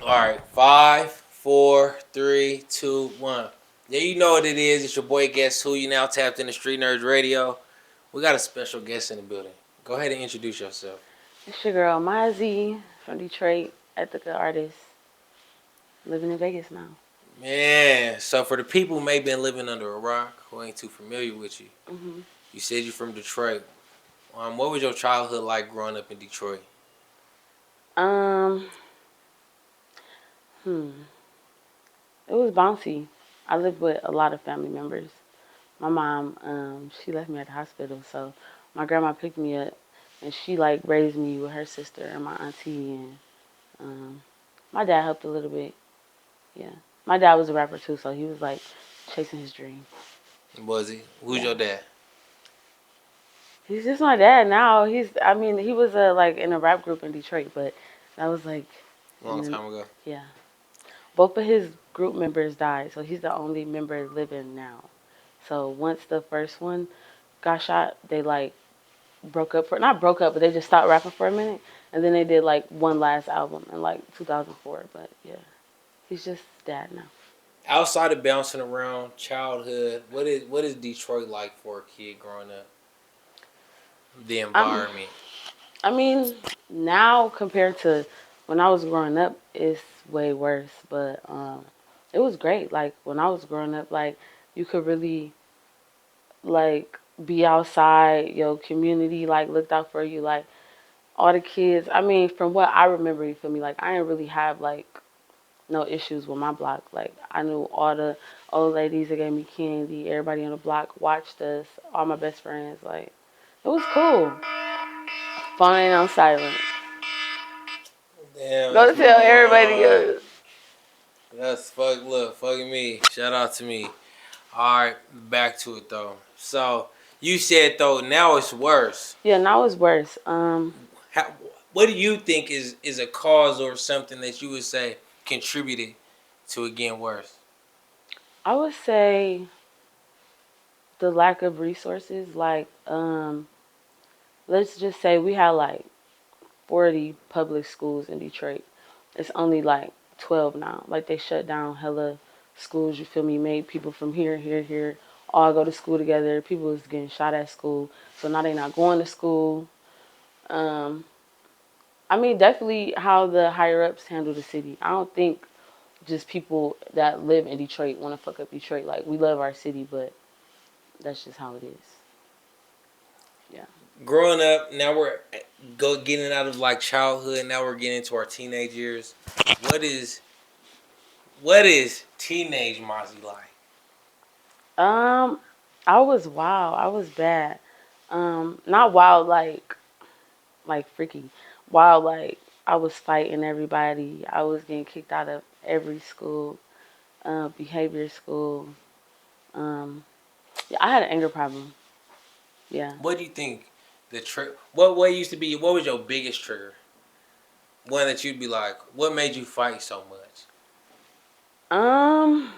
All right, five, four, three, two, one. Yeah, you know what it is. It's your boy Guess Who. You now tapped into Streetnerdz Radio. We got a special guest in the building. Go ahead and introduce yourself. It's your girl Mahzi from Detroit, ethical artist, living in Vegas now. Man, so for the people who may have been living under a rock who ain't too familiar with you, hmm you said you're from Detroit. What was your childhood like growing up in Detroit? Um, hmm, it was bouncy. I lived with a lot of family members. My mom, she left me at the hospital, so my grandma picked me up, and she like raised me with her sister and my auntie, and um, my dad helped a little bit. Yeah, my dad was a rapper too, so he was like chasing his dream. Was he? Who's Yeah. your dad? He's just my dad now. I mean, he was like in a rap group in Detroit, but that was like, Long and then, time ago. yeah. Both of his group members died, so he's the only member living now. So once the first one got shot, they like broke up for not broke up, but they just stopped rapping for a minute, and then they did like one last album in like 2004. But yeah, he's just dad now. Outside of bouncing around childhood, what is Detroit like for a kid growing up? The Um, environment. I mean, now compared to when I was growing up, it's way worse. But it was great. Like when I was growing up, like you could really like be outside. Your community like looked out for you. Like all the kids. I mean, from what I remember, you feel me? Like I didn't really have like no issues with my block. Like I knew all the old ladies that gave me candy. Everybody on the block watched us. All my best friends. Like it was cool. Phone ain't on silent. Damn, Go that's my tell everybody boy. else. That's fuck. Look, fucking me. Shout out to me. All right, back to it though. So you said though now it's worse. Yeah, now it's worse. How, what do you think is a cause or something that you would say contributed to it getting worse? I would say the lack of resources. Like, let's just say we had like 40 public schools in Detroit. It's only like 12 now. Like they shut down hella schools. You feel me? Made people from here, all go to school together. People was getting shot at school, so now they not going to school. Um, I mean, definitely how the higher ups handle the city. I don't think just people that live in Detroit want to fuck up Detroit. Like we love our city, but that's just how it is. Yeah. Growing up, now we're getting out of like childhood. Now we're getting into our teenage years. What is what is teenage Mozzie like? Um, I was wild. I was bad. Not wild like freaky. Wild like I was fighting everybody. I was getting kicked out of every school, behavior school. Um, yeah, I had an anger problem. Yeah. What do you think the what used to be? What was your biggest trigger? One that you'd be like, what made you fight so much? Um,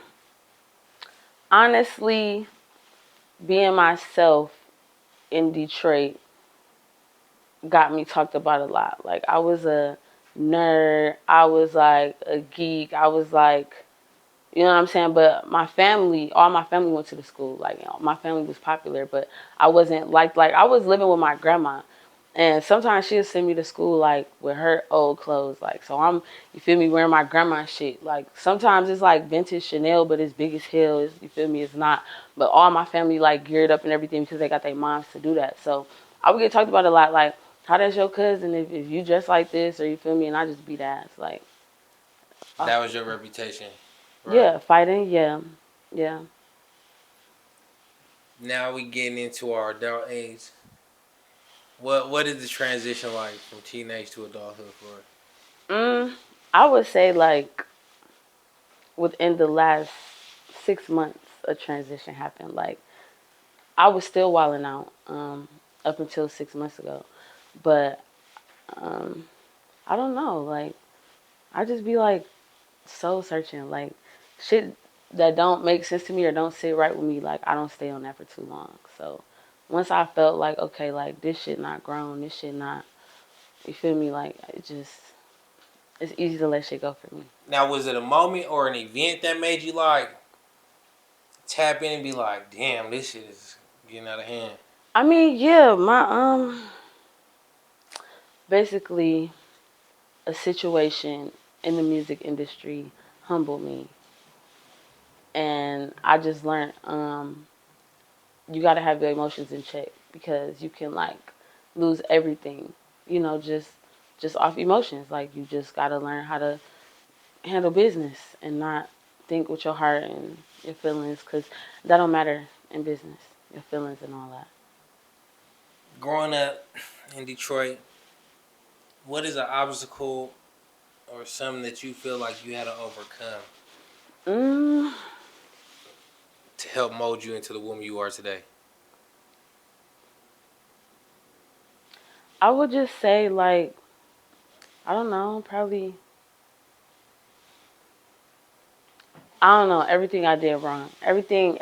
honestly, being myself in Detroit got me talked about a lot. Like I was a nerd. I was like a geek. I was like, you know what I'm saying? But my family, all my family went to the school. Like, you know, my family was popular, but I wasn't like I was living with my grandma. And sometimes she'll send me to school like with her old clothes. Like so you feel me, wearing my grandma shit. Like sometimes it's like vintage Chanel but it's big as hell. You feel me, it's not. But all my family like geared up and everything because they got their moms to do that. So I would get talked about a lot like, how that's your cousin if you dress like this, or you feel me, and I just beat ass. Like That was your reputation, right? yeah, fighting, yeah. Yeah. Now we getting into our adult age. What is the transition like from teenage to adulthood for? Mm, I would say like within the last 6 months, a transition happened. Like I was still wilding out up until 6 months ago, but um, I don't know. Like I just be like soul searching, like shit that don't make sense to me or don't sit right with me. Like I don't stay on that for too long. So once I felt like okay, like this shit not grown, this shit not, you feel me? Like it just It's easy to let shit go for me. Now, was it a moment or an event that made you like tap in and be like, damn, this shit is getting out of hand? I mean, yeah, my basically a situation in the music industry humbled me, and I just learned you got to have your emotions in check because you can like lose everything, you know, just off emotions. Like you just got to learn how to handle business and not think with your heart and your feelings, because that don't matter in business, your feelings and all that. Growing up in Detroit, what is an obstacle or something that you feel like you had to overcome mm, to help mold you into the woman you are today? I would just say like, I don't know, probably, I don't know, everything I did wrong. Everything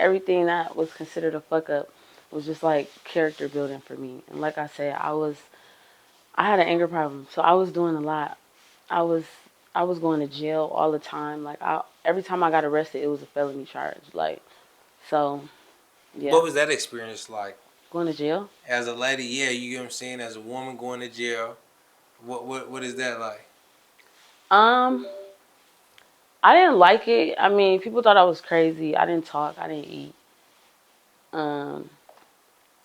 that was considered a fuck up was just like character building for me. And like I said, I had an anger problem. So I was doing a lot. I was I was going to jail all the time. Like every time I got arrested, it was a felony charge. Like, so yeah. What was that experience like? Going to jail? As a lady, yeah, you get what I'm saying? As a woman going to jail, what is that like? Um, I didn't like it. I mean, people thought I was crazy. I didn't talk. I didn't eat. Um,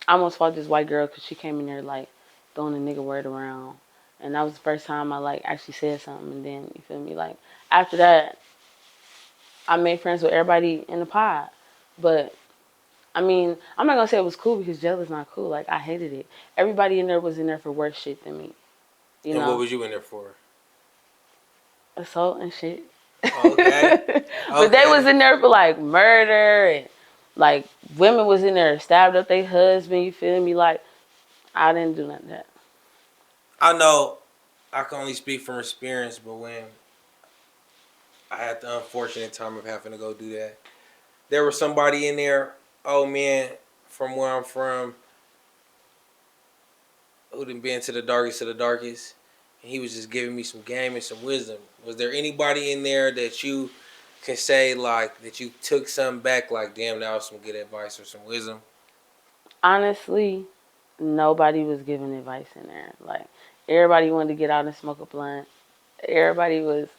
I almost fought this white girl because she came in there like throwing a nigga word around, and that was the first time I like actually said something. And then you feel me? Like after that, I made friends with everybody in the pod. But I mean, I'm not gonna say it was cool because jail is not cool. Like I hated it. Everybody in there was in there for worse shit than me. You And what know, was you in there for? assault and shit. Okay. But they was Okay. in there for like murder and like women was in there stabbed up their husband. You feel me? Like I didn't do none of that. I know I can only speak from experience, but when I had the unfortunate time of having to go do that, there was somebody in there, oh man, from where I'm from, who done been to the darkest of the darkest, and he was just giving me some game and some wisdom. Was there anybody in there that you can say like that you took something back, like damn, that was some good advice or some wisdom? Honestly, nobody was giving advice in there. Like everybody wanted to get out and smoke a blunt. Everybody was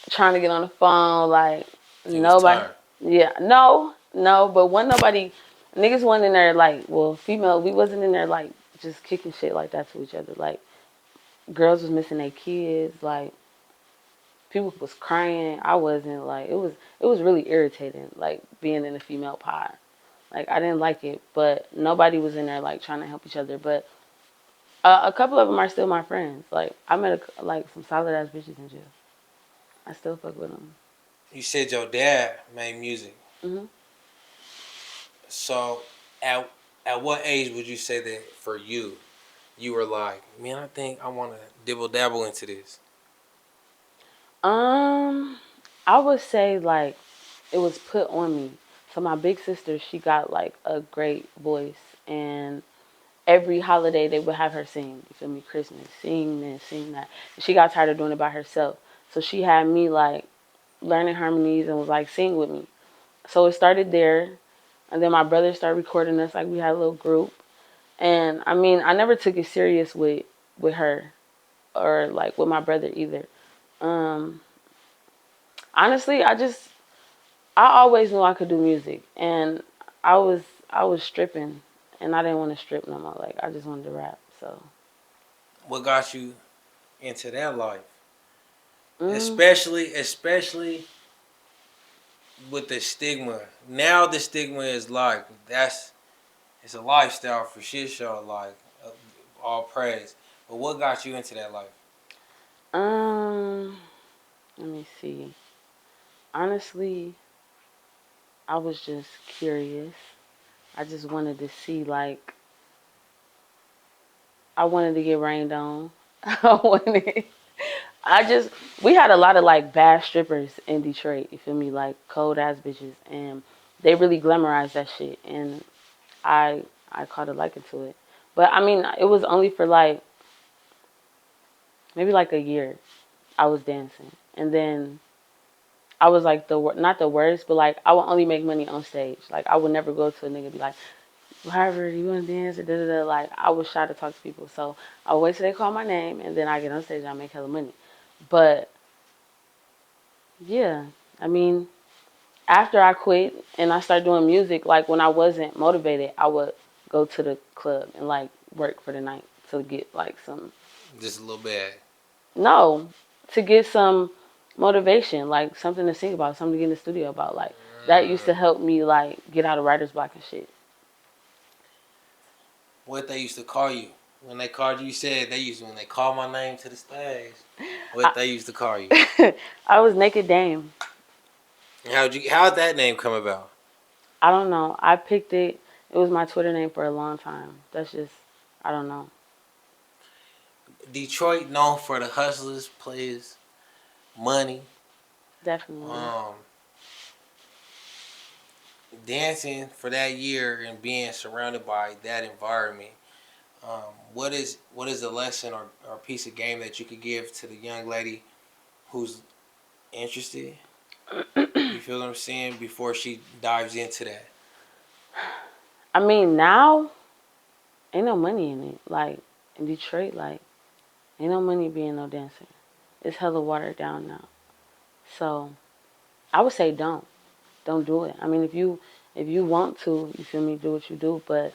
trying to get on the phone. Like It was nobody. time. Yeah, no. But when nobody, niggas wasn't in there like, well, female, we wasn't in there like just kicking shit like that to each other. Like girls was missing their kids. Like people was crying. I wasn't. Like it was really irritating. Like being in a female pod. Like I didn't like it, but nobody was in there like trying to help each other. But a couple of them are still my friends. Like I met like some solid ass bitches in jail. I still fuck with them. You said your dad made music. Hmm. So at what age would you say that for you, you were like, man, I think I want to dibble dabble into this? Um, I would say like it was put on me. So my big sister, she got like a great voice, and every holiday they would have her sing. You feel me? Christmas, sing this, sing that. And she got tired of doing it by herself, so she had me like learning harmonies and was like sing with me. So it started there, and then my brother started recording us. Like we had a little group, and I mean I never took it serious with her or like with my brother either. Um, Honestly, I always knew I could do music, and I was I was stripping, and I didn't want to strip no more. Like I just wanted to rap. So, What got you into that life? mm, Especially with the stigma. Now the stigma is like it's a lifestyle for shit show, like all praise. But what got you into that life? um, let me see. Honestly, I was just curious. I just wanted to see like I wanted to get rained on. I wanted. I just we had a lot of like bad strippers in Detroit. You feel me? Like cold ass bitches, and they really glamorized that shit. And I caught a liking to it. But I mean, it was only for like maybe like a year. I was dancing. And then I was like not the worst, but like I would only make money on stage. Like I would never go to a nigga and be like, however, you want to dance or da da da. Like I was shy to talk to people, so I would wait till they call my name and then I get on stage and I make hella money. But yeah, I mean, after I quit and I started doing music, like when I wasn't motivated, I would go to the club and like work for the night to get like some. Just a little bit. No, to get some motivation, like something to sing about, something to get in the studio about. Like that used to help me like get out of writer's block and shit. What they used to call you when they called you? You said when they called my name to the stage. What they used to call you? I was Naked Dame. How'd that name come about? I don't know. I picked it. It was my Twitter name for a long time. That's just, I don't know. Detroit known for the hustlers, players, money. Definitely. Dancing for that year and being surrounded by that environment. What is a lesson or piece of game that you could give to the young lady who's interested? You feel what I'm saying? Before she dives into that. I mean, now, ain't no money in it. Like, in Detroit, like, ain't no money being no dancer. It's hella watered down now. So, I would say don't. Don't do it. I mean, if you want to, you feel me, do what you do. But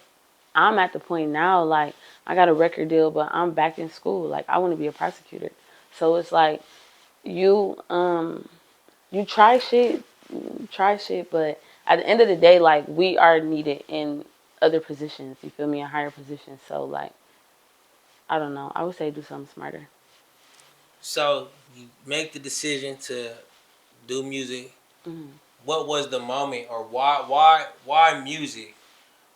I'm at the point now, like, I got a record deal, but I'm back in school. Like, I want to be a prosecutor. So it's like, you try shit, but at the end of the day, like, we are needed in other positions, you feel me, in higher positions. So, like, I don't know. I would say do something smarter. So you make the decision to do music. Mm-hmm. What was the moment, or why music?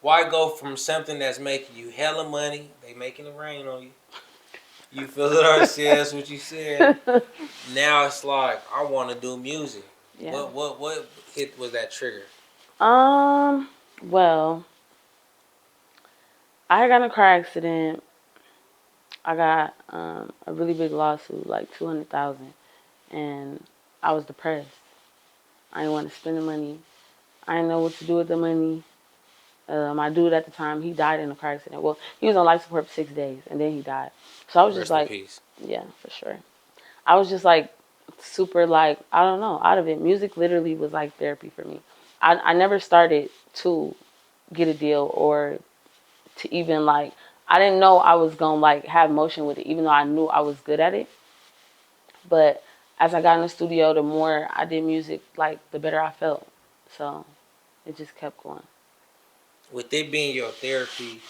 Why go from something that's making you hella money, they making it rain on you? You feel what I said? That's what you said. Now it's like I want to do music. Yeah. What hit was that trigger? Well, I got in a car accident. I got a really big lawsuit, like 200,000, and I was depressed. I didn't want to spend the money. I didn't know what to do with the money. My dude at the time, he died in a car accident. Well, he was on life support for 6 days, and then he died. So I was just Rest in like, peace. yeah, for sure. I was just like super like, I don't know, out of it. Music literally was like therapy for me. I never started to get a deal or to even like, I didn't know I was gonna like have motion with it, even though I knew I was good at it. But as I got in the studio, the more I did music, like the better I felt. So it just kept going. With it being your therapy,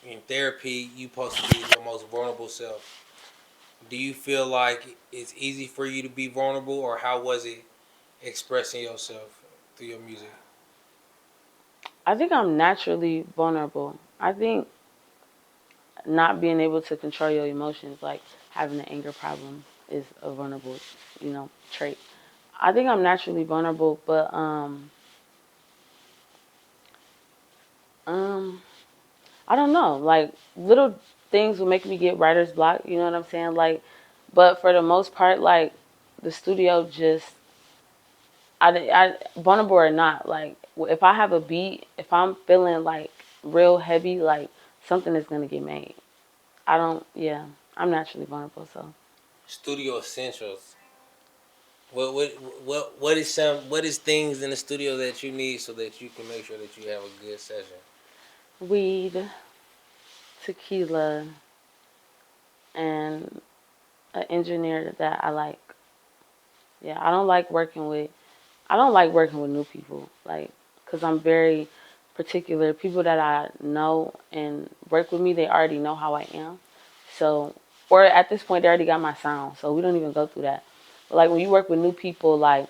in therapy, you supposed to be your most vulnerable self. Do you feel like it's easy for you to be vulnerable, or how was it expressing yourself through your music? I think I'm naturally vulnerable. I think not being able to control your emotions, like having an anger problem, is a vulnerable, trait. I think I'm naturally vulnerable, but um, I don't know. Like little things will make me get writer's block. You know what I'm saying? Like, but for the most part, like the studio just, vulnerable or not, like if I have a beat, if I'm feeling like real heavy, like something is gonna get made. I don't. Yeah, I'm naturally vulnerable, so. Studio essentials. What is things in the studio that you need so that you can make sure that you have a good session? Weed, tequila, and an engineer that I like. Yeah, I don't like working with new people, like, cause I'm very particular. People that I know and work with me, they already know how I am. So, or at this point, they already got my sound, so we don't even go through that. But like when you work with new people, like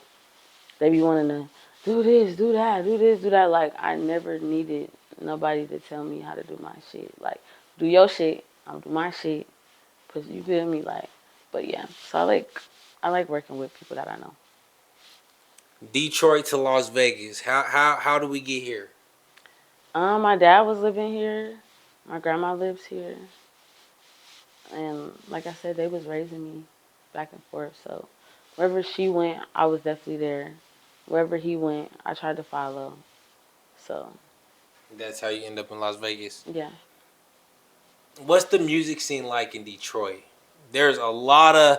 they be wanting to do this, do that, do this, do that. Like I never needed nobody to tell me how to do my shit. Like do your shit, I'll do my shit. Cause you feel me, like. But yeah, so I like working with people that I know. Detroit to Las Vegas. How do we get here? My dad was living here. My grandma lives here, and like I said, they was raising me. back and forth. So wherever she went, I was definitely there. Wherever he went, I tried to follow. So That's how you end up in Las Vegas. yeah. What's the music scene like in Detroit? There's a lot of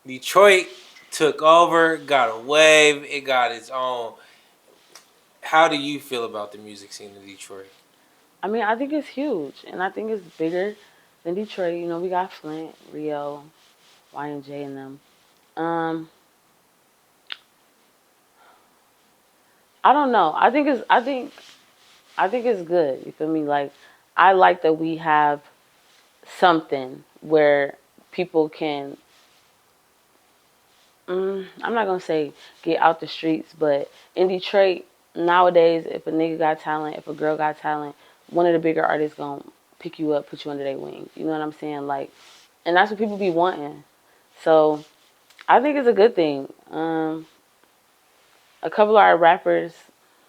Detroit took over, got a wave, it got its own. How do you feel about the music scene in Detroit? I mean, I think it's huge, and I think it's bigger than Detroit. You know, we got Flint, Rio, Y&J, and them. Um, I don't know. I think it's good. You feel me? Like, I like that we have something where people can. I'm not gonna say get out the streets, but in Detroit nowadays, if a nigga got talent, if a girl got talent, one of the bigger artists gonna pick you up, put you under their wing. You know what I'm saying? Like, and that's what people be wanting. So I think it's a good thing. A couple of our rappers,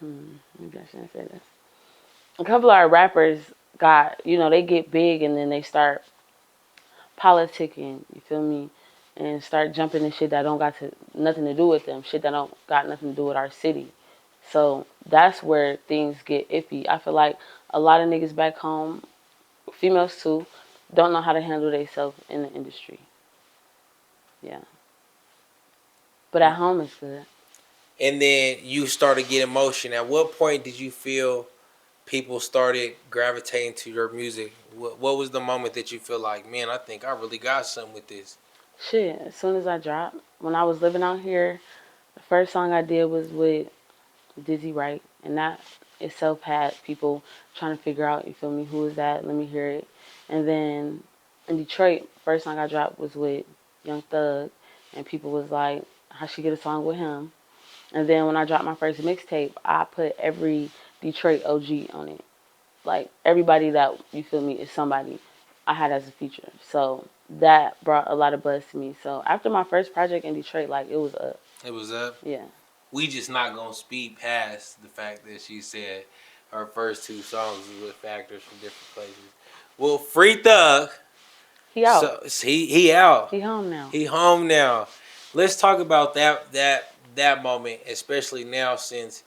maybe I shouldn't say this. A couple of our rappers got, you know, they get big and then they start politicking. You feel me? And start jumping in shit that don't got to nothing to do with them. Shit that don't got nothing to do with our city. So that's where things get iffy. I feel like a lot of niggas back home, females too, don't know how to handle themselves in the industry. Yeah. But at home it's good. And then you started getting motion. At what point did you feel people started gravitating to your music? What was the moment that you feel like, man, I think I really got something with this? Shit, as soon as I dropped, when I was living out here, the first song I did was with Dizzy Wright, and that itself had people trying to figure out, you feel me, who is that? Let me hear it. And then in Detroit, first song I dropped was with Young Thug, and people was like, how she get a song with him? And then when I dropped my first mixtape, I put every Detroit OG on it. Like everybody that, you feel me, is somebody I had as a feature. So that brought a lot of buzz to me. So after my first project in Detroit, like it was up. It was up. Yeah. We just not gonna speed past the fact that she said her first two songs was with factors from different places. Well, Free Thug, He out. so he out. He home now. He home now. Let's talk about that moment, especially now since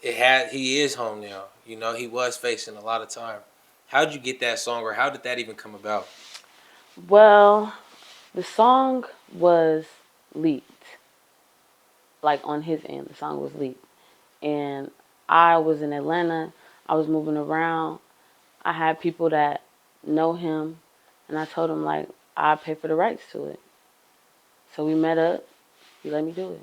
he is home now. You know, he was facing a lot of time. How'd you get that song, or how did that even come about? Well, the song was leaked. Like on his end, the song was leaked. And I was in Atlanta. I was moving around. I had people that know him, and I told him like I'd pay for the rights to it. So we met up. He let me do it.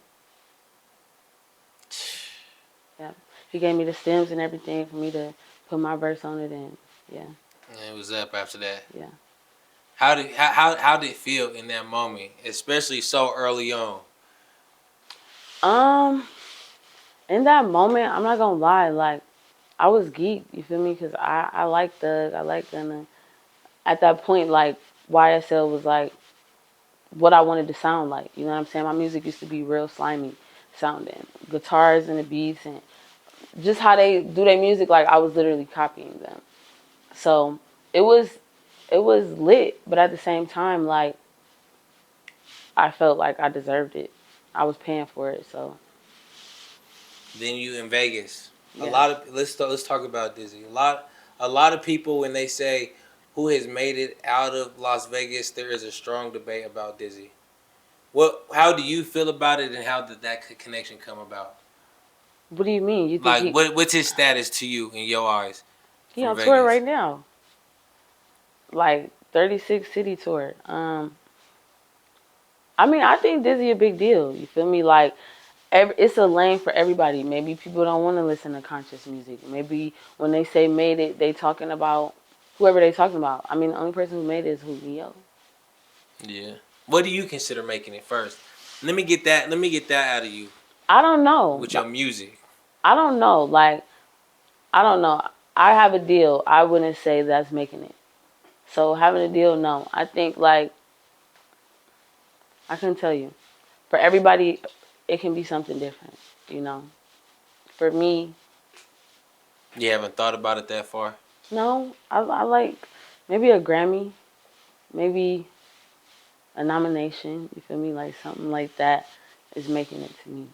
Yeah. He gave me the stems and everything for me to put my verse on it, and yeah. And it was up after that. Yeah. How did it feel in that moment, especially so early on? Um, in that moment, I'm not gonna lie, like I was geeked. You feel me? Cause I like Thug, I like Gunna. At that point, like YSL was like what I wanted to sound like. You know what I'm saying? My music used to be real slimy sounding, guitars and the beats and just how they do their music. Like I was literally copying them. So it was lit, but at the same time, like I felt like I deserved it. I was paying for it, so Then you in Vegas. A yeah. lot of let's talk about Dizzy. A lot of people, when they say who has made it out of Las Vegas, there is a strong debate about Dizzy. How do you feel about it, and how did that connection come about? What do you mean? You think Like, what's his status to you in your eyes he from on tour Vegas? right now? Like 36 city tour. I mean, I think Dizzy a big deal. You feel me? Like it's a lane for everybody. Maybe people don't want to listen to conscious music. Maybe when they say made it, they talking about whoever they talking about. I mean, the only person who made it is who Neo. Yeah. What do you consider making it first? Let me get that. Let me get that out of you I don't know. with your music. I don't know. Like I don't know. I have a deal. I wouldn't say that's making it. So having a deal, no. I think like I couldn't tell you. For everybody, it can be something different. You know. For me, You haven't thought about it that far. no. I like maybe a Grammy, maybe a nomination, you feel me? Like something like that is making it to me.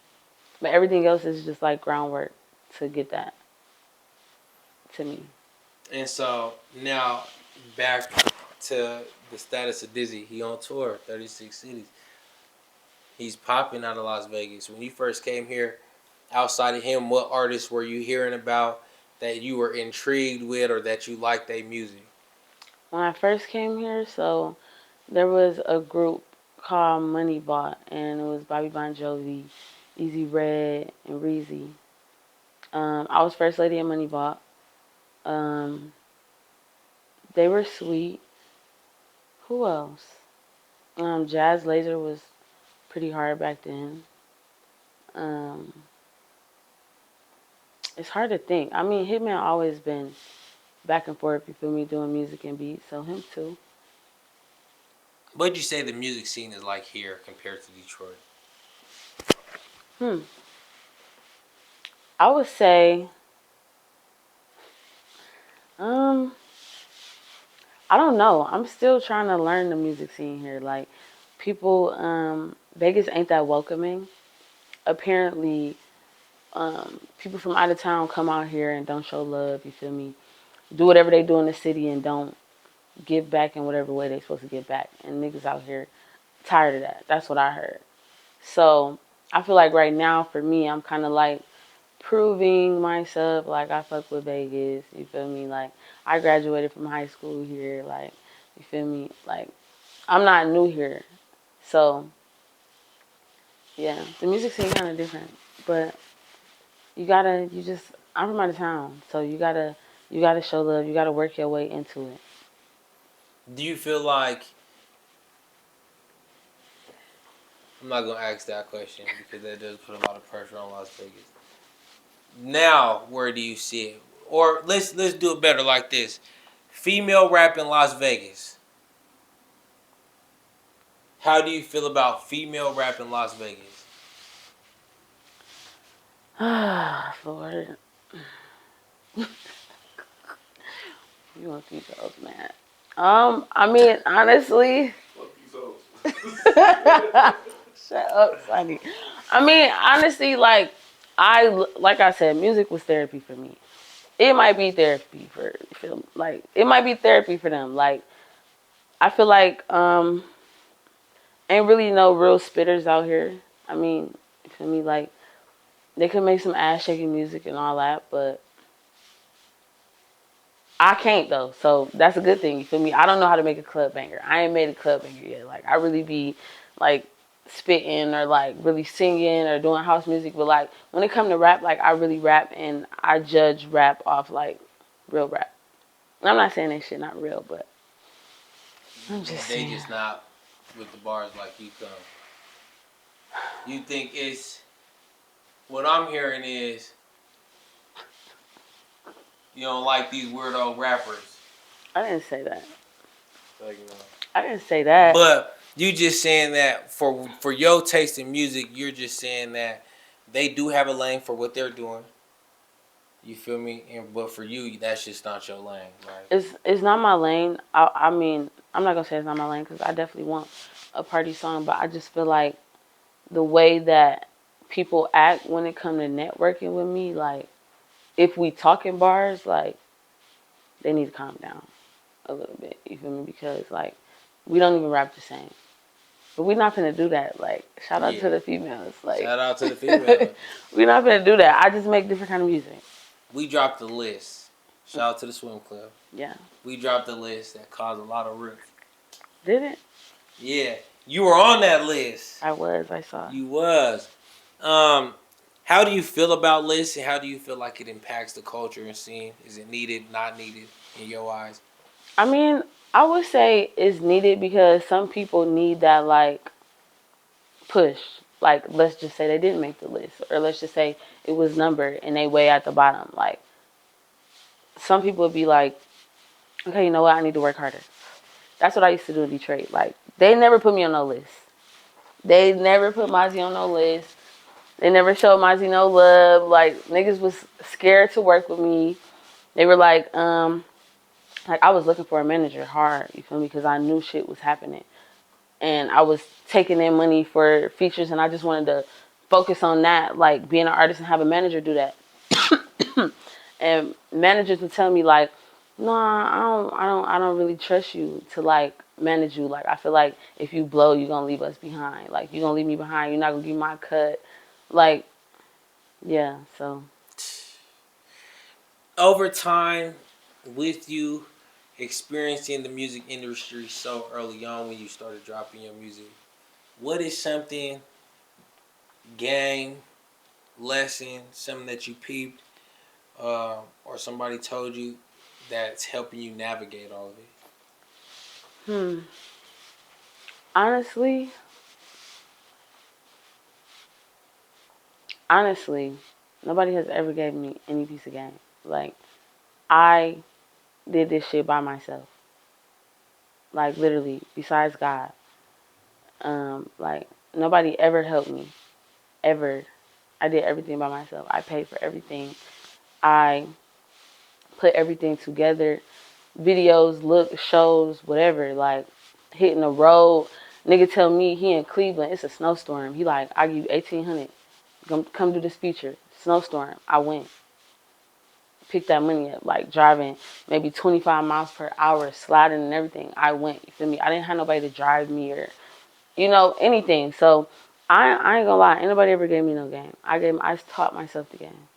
But everything else is just like groundwork to get that to me. And so now back to the status of Dizzy. He on tour, 36 cities. He's popping out of Las Vegas. When you first came here, outside of him, what artists were you hearing about that you were intrigued with or that you liked their music? When I first came here, so there was a group called Moneybot, and it was Bobby Bon Jovi, Easy Red, and Reezy. I was first lady in Moneybot. Um, they were sweet. Who else? Jazz Laser was pretty hard back then. Um, it's hard to think. I mean, Hitman always been back and forth, you feel me, doing music and beats, so him too. What'd you say the music scene is like here compared to Detroit? I would say, um, I don't know. I'm still trying to learn the music scene here. Like, people, Vegas ain't that welcoming. Apparently, people from out of town come out here and don't show love, you feel me? Do whatever they do in the city and don't give back in whatever way they supposed to give back. And niggas out here tired of that. That's what I heard. So I feel like right now for me, I'm kind of like proving myself. Like I fuck with Vegas. You feel me? Like I graduated from high school here. Like you feel me? Like I'm not new here. So yeah, the music scene kind of different. But I'm from out of town. So you gotta show love. You gotta work your way into it. Do you feel like, I'm not gonna ask that question because that does put a lot of pressure on Las Vegas. Now, where do you see it? Or let's do it better like this: female rap in Las Vegas. How do you feel about female rap in Las Vegas? Ah, Lord. You want these hoes, man. I mean, honestly. Fuck these hoes. Shut up, Sonny. I mean, honestly, like I said, music was therapy for me. It might be therapy for film, like it might be therapy for them. Like I feel like ain't really no real spitters out here. I mean, you feel me? Like they can make some ass shaking music and all that, but I can't though. So that's a good thing. You feel me? I don't know how to make a club banger. I ain't made a club banger yet. Like I really be like spitting or like really singing or doing house music, but like when it come to rap, like I really rap and I judge rap off like real rap. And I'm not saying that shit not real, but I'm just saying. They just not with the bars like you come. You think it's, what I'm hearing is you don't like these weirdo rappers. I didn't say that. Like, you know. I didn't say that. But you just saying that for your taste in music, you're just saying that they do have a lane for what they're doing. You feel me? But for you, that's just not your lane, right? It's not my lane. I mean, I'm not gonna say it's not my lane because I definitely want a party song, but I just feel like the way that people act when it comes to networking with me, like if we talking bars, like they need to calm down a little bit. You feel me? Because like we don't even rap the same. But we're not gonna do that. Like shout out to the females. Like shout out to the females. We're not gonna do that. I just make different kind of music. We dropped the list. Shout out to the swim club. Yeah. We dropped the list that caused a lot of rift. Did it? Yeah. You were on that list. I was. I saw. You was. How do you feel about lists and how do you feel like it impacts the culture and scene? Is it needed, not needed in your eyes? I mean, I would say it's needed because some people need that like push. Like let's just say they didn't make the list, or let's just say it was numbered and they way at the bottom. Like some people would be like, okay, you know what? I need to work harder. That's what I used to do in Detroit. Like they never put me on no list. They never put Mahzi on no list. They never showed Mahzi no love. Like niggas was scared to work with me. They were like I was looking for a manager hard. You feel me? Because I knew shit was happening. and I was taking in money for features, and I just wanted to focus on that, like being an artist and have a manager do that. And managers would tell me like, no, I don't really trust you to like manage you. Like I feel like if you blow, you're gonna leave us behind. Like you're gonna leave me behind. You're not gonna give me my cut. Like, yeah. So Over time, with you experiencing the music industry so early on when you started dropping your music, what is something, game, lesson, something that you peeped, or somebody told you that's helping you navigate all of it? honestly, honestly, nobody has ever gave me any piece of game. Like I did this shit by myself. Like literally, besides God. Like nobody ever helped me. Ever. I did everything by myself. I paid for everything. I put everything together. Videos, look, shows, whatever. Like hitting the road. Nigga tell me he in Cleveland. It's a snowstorm. He like, I give you 1,800. Come do this feature. Snowstorm. I went. Picked that money up. Like driving maybe 25 miles per hour, sliding and everything. I went. You feel me? I didn't have nobody to drive me or anything. So I ain't gonna lie, ain't nobody ever gave me no game. I taught myself the game.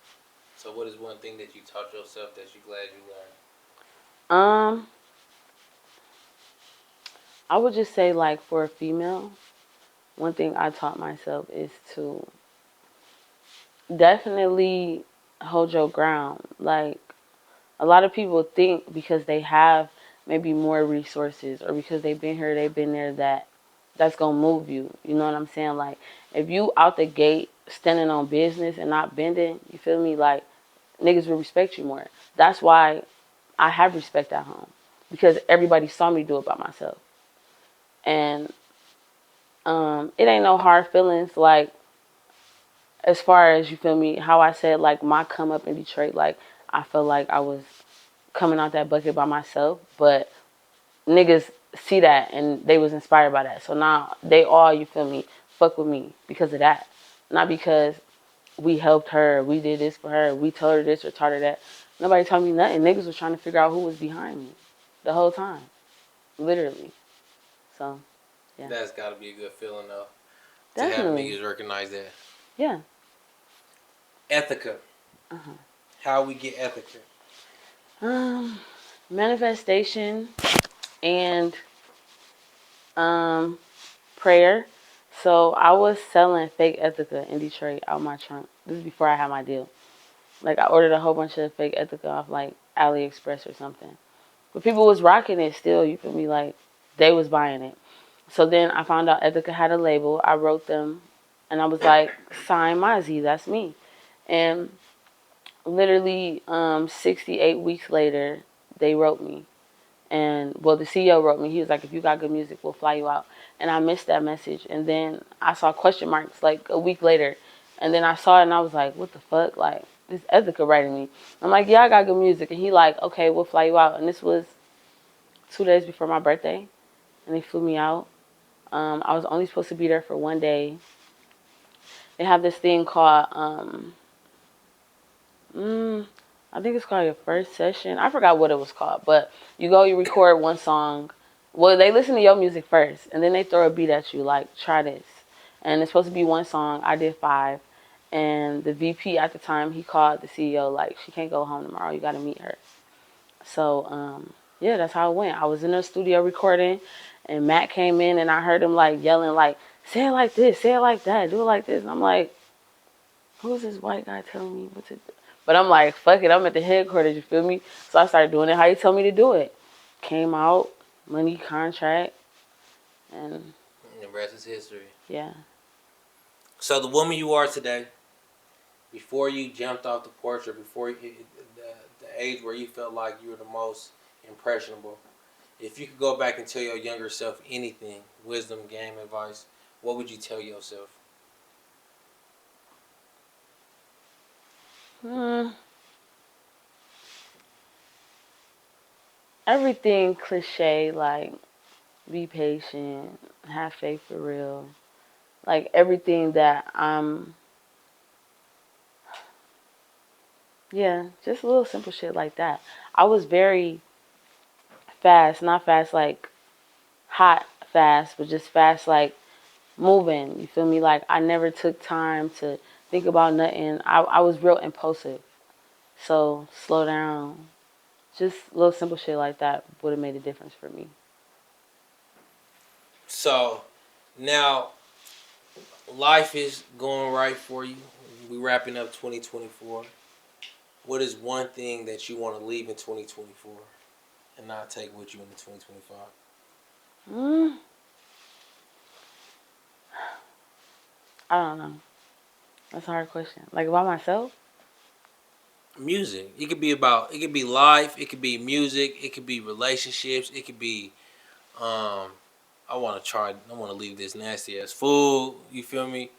So, what is one thing that you taught yourself that you're glad you learned? Um, I would just say like for a female, one thing I taught myself is to definitely hold your ground. Like a lot of people think because they have maybe more resources or because they've been here, they've been there that's gonna move you. You know what I'm saying? Like if you out the gate standing on business and not bending, you feel me? Like niggas will respect you more. That's why I have respect at home because everybody saw me do it by myself. And it ain't no hard feelings. Like as far as you feel me, how I said like my come up in Detroit, like I felt like I was coming out that bucket by myself, but niggas see that and they was inspired by that. So now they all, you feel me, fuck with me because of that. Not because we helped her, we did this for her, we told her this or taught her that. Nobody told me nothing. Niggas was trying to figure out who was behind me the whole time. Literally. So, yeah. That's got to be a good feeling, though. Definitely. To have niggas recognize that. Yeah. Ethica. Uh-huh. How we get Ethica? Manifestation and prayer. So I was selling fake Ethica in Detroit out my trunk. This is before I had my deal. Like I ordered a whole bunch of fake Ethica off like AliExpress or something. But people was rocking it still, you feel me? Like they was buying it. So then I found out Ethica had a label. I wrote them and I was like, sign Mahzi, that's me. And literally 68 weeks later, they wrote me. And well, the CEO wrote me. He was like, if you got good music, we'll fly you out. And I missed that message. And then I saw question marks like a week later. And then I saw it and I was like, what the fuck? Like, this Ethica writing me. I'm like, yeah, I got good music. And he like, okay, we'll fly you out. And this was 2 days before my birthday. And they flew me out. I was only supposed to be there for one day. They have this thing called, I think it's called your first session. I forgot what it was called, but you go, you record one song. Well, they listen to your music first, and then they throw a beat at you, like, try this. And it's supposed to be one song. I did 5. And the VP at the time, he called the CEO, like, she can't go home tomorrow. You got to meet her. So, yeah, that's how it went. I was in the studio recording, and Matt came in, and I heard him, like, yelling, like, say it like this, say it like that, do it like this. And I'm like, who's this white guy telling me what to do? But I'm like, fuck it, I'm at the headquarters, you feel me? So I started doing it how he told me to do it. Came out, money, contract, and The rest is history. yeah. So the woman you are today, before you jumped off the porch or before the age where you felt like you were the most impressionable, if you could go back and tell your younger self anything, wisdom, game, advice, what would you tell yourself? Everything cliche, like be patient, have faith for real. Like everything that yeah, just a little simple shit like that. I was very fast, not fast like hot fast, but just fast like moving. You feel me? Like I never took time to think about nothing. I was real impulsive. So slow down. Just little simple shit like that would have made a difference for me. So now life is going right for you. We wrapping up 2024. What is one thing that you want to leave in 2024 and not take with you into 2025? Mm, I don't know. That's a hard question. Like about myself? Music. It could be life, it could be music, it could be relationships, it could be um I want to leave this nasty ass food, you feel me?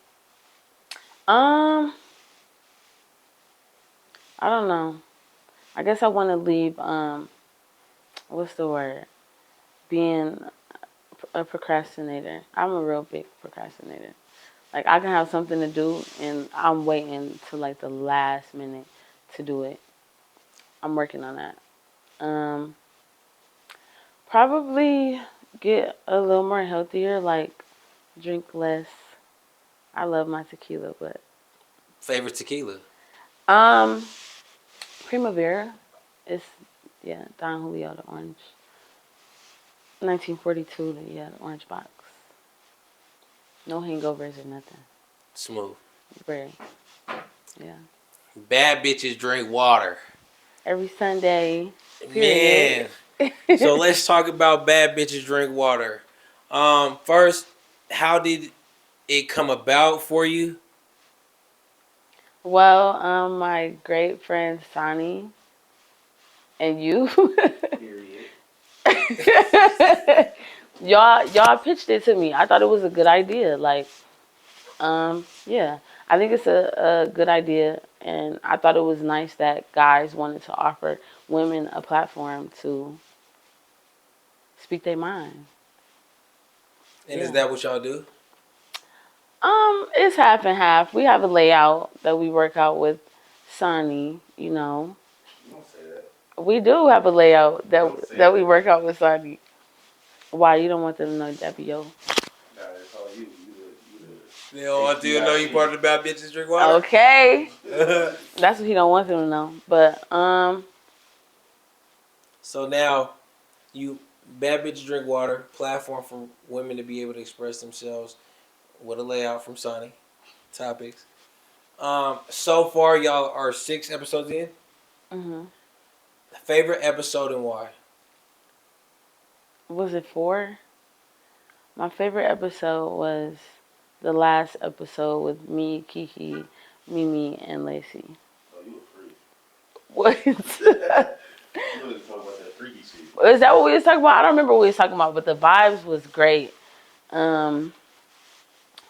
Um, I don't know. I guess I want to leave. What's the word? Being a procrastinator. I'm a real big procrastinator. Like I can have something to do, and I'm waiting to like the last minute to do it. I'm working on that. Um, Probably get a little more healthier. Like drink less. I love my tequila, but Favorite tequila? um, Primavera. It's yeah, Don Julio the orange. 1942, yeah, the orange box. No hangovers or nothing. Smooth. Very, yeah. Bad bitches drink water. Every Sunday, Man. period. So let's talk about bad bitches drink water. First, how did it come about for you? Well, my great friend Sonny and you, Period. y'all pitched it to me. I thought it was a good idea. Like, yeah, I think it's a good idea, and I thought it was nice that guys wanted to offer women a platform to speak their mind. And is Yeah. that what y'all do? It's half and half. We have a layout that we work out with Sonny, you know. Don't say that. We do have a layout Don't say that we that. work out with Sonny. Why you don't want them to know that be yo? Nah, it's all you. They don't want you to know you part of the bad bitches drink water? Okay. That's what he don't want them to know. But So now, you bad bitches drink water, platform for women to be able to express themselves with a layout from Sonny. Topics. So far y'all are 6 episodes in. mhm. Favorite episode and why? Was it 4? My favorite episode was the last episode with me, Kiki, Mimi, and Lacey. Oh, you a freak. What? You was talking about that freaky shit. Is that what we was talking about? I don't remember what we was talking about, but the vibes was great. Um,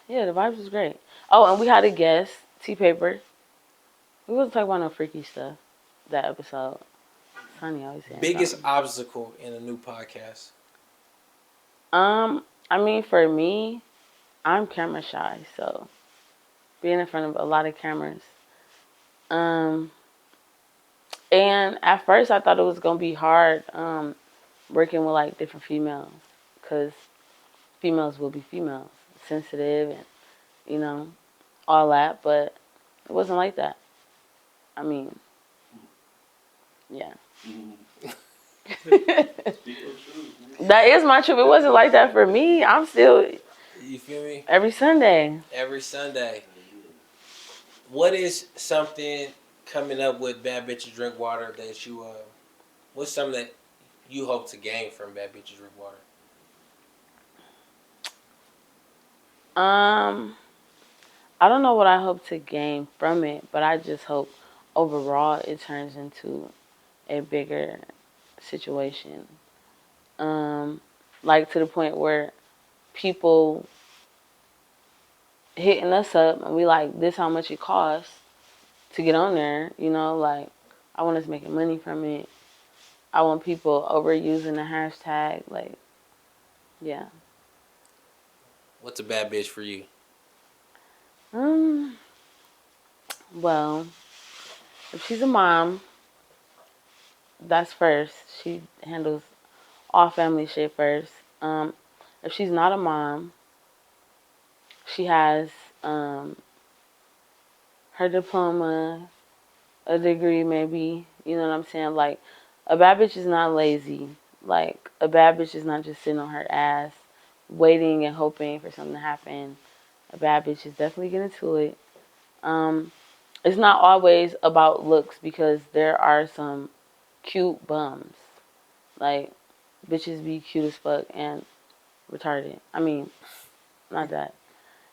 yeah, the vibes was great. Oh, and we had a guest, T Paper. We wasn't talking about no freaky stuff that episode. Honey always saying Biggest something. obstacle in a new podcast? I mean, for me, I'm camera shy, so being in front of a lot of cameras. Um, and at first I thought it was gonna be hard, working with like different females, cause females will be females, sensitive and you know all that, but it wasn't like that. I mean, yeah. That is my truth. It wasn't like that for me. I'm still You feel me? every Sunday. Every Sunday. What is something coming up with Bad Bitches Drink Water that you what's something that you hope to gain from Bad Bitches Drink Water? Um, I don't know what I hope to gain from it, but I just hope overall it turns into a bigger situation. Um, like to the point where people hitting us up and we like, this how much it costs to get on there, you know, like I want us making money from it. I want people overusing the hashtag, like, yeah. What's a bad bitch for you? Well, if she's a mom, that's first. She handles all family shit first. If she's not a mom, she has her diploma, a degree maybe. You know what I'm saying? Like, a bad bitch is not lazy. Like, a bad bitch is not just sitting on her ass, waiting and hoping for something to happen. A bad bitch is definitely getting to it. It's not always about looks because there are some cute bums. Like, bitches be cute as fuck and retarded. I mean, not that.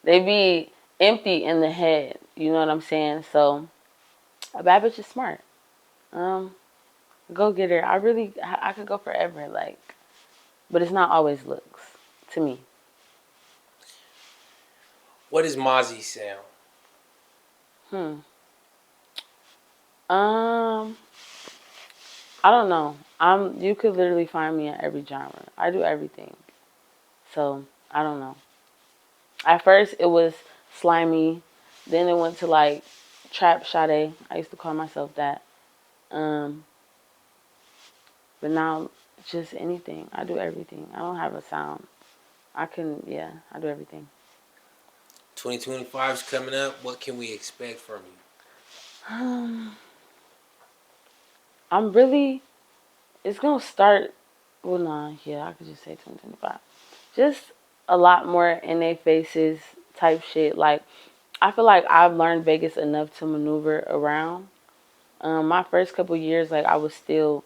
They be empty in the head. You know what I'm saying? So, a bad bitch is smart. Go get her. I could go forever. Like, but it's not always looks to me. What is Mahzi sound? I don't know. You could literally find me in every genre. I do everything. So, I don't know. At first, it was slimy. Then it went to like trap Sade. I used to call myself that. But now, just anything. I do everything. I don't have a sound. I do everything. 2025 is coming up. What can we expect from you? It's going to start, I could just say 2025. Just a lot more in their faces type shit. Like, I feel like I've learned Vegas enough to maneuver around. My first couple years, like, I was still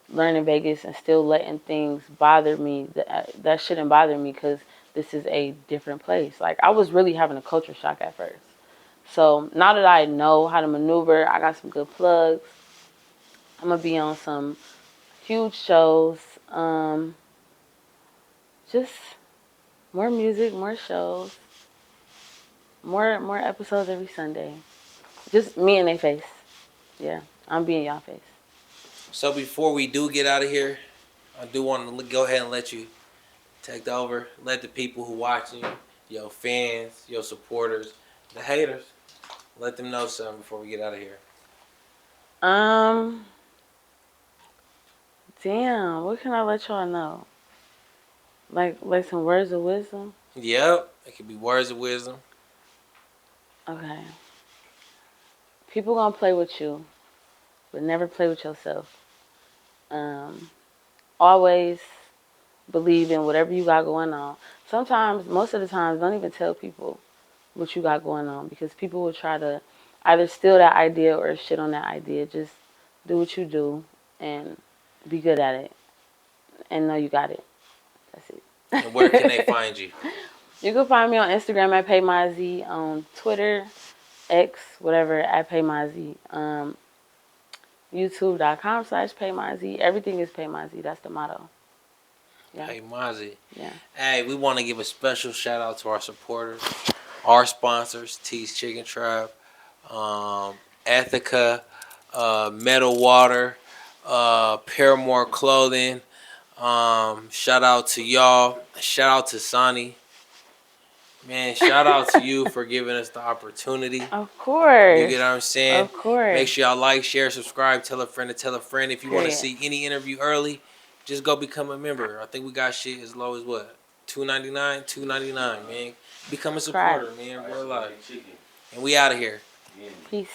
learning Vegas and still letting things bother me. That shouldn't bother me because this is a different place. Like, I was really having a culture shock at first. So now that I know how to maneuver, I got some good plugs. I'm going to be on some huge shows. Just more music, more shows, more episodes every Sunday. Just me in their face. Yeah, I'm being y'all face. So before we do get out of here, I do want to go ahead and let you take over. Let the people who watching, your fans, your supporters, the haters, let them know something before we get out of here. Damn, what can I let y'all know? Like some words of wisdom? Yep, it could be words of wisdom. Okay. People gonna play with you, but never play with yourself. Always believe in whatever you got going on. Sometimes, most of the times, don't even tell people what you got going on because people will try to either steal that idea or shit on that idea. Just do what you do and be good at it and know you got it. That's it. And where can they find you? You can find me on Instagram at Mahzi, on Twitter, X, whatever, at Mahzi. YouTube.com/Mahzi. Everything is Mahzi. That's the motto. Yeah. Mahzi. Yeah. Hey, we want to give a special shout out to our supporters, our sponsors, T's Chicken Trap, Ethica, Metal Water, Paramore Clothing. Shout out to y'all. Shout out to Sonny. Man, shout out to you for giving us the opportunity. Of course. You get what I'm saying? Of course. Make sure y'all like, share, subscribe, tell a friend to tell a friend. If you want to see any interview early, just go become a member. I think we got shit as low as what? $2.99? $2.99, man. Become a supporter, man. Real life. And we out of here. Peace.